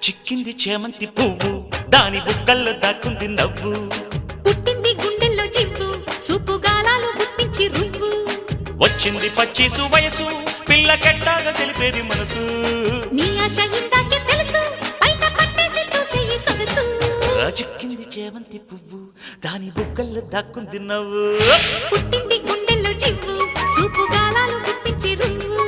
చిక్కింది చేమంతి పువ్వు దాని బుగ్గల్లో దాక్కుంది నవ్వు పుట్టింది గుండెల్లో జివ్వు చూపు గాలాలు గుప్పించి రువ్వు వచ్చింది పచ్చిసు వయసు పిల్లకెట్టాగా తెలిపేది మనసు నీ ఆశ ఇందాకే తెలుసు బయట పట్టేసి చూసే ఈ సొగసు చిక్కింది చేమంతి పువ్వు దాని బుగ్గల్లో దాక్కుంది నవ్వు పుట్టింది గుండెల్లో జివ్వు చూపు గాలాలు గుప్పించి రువ్వు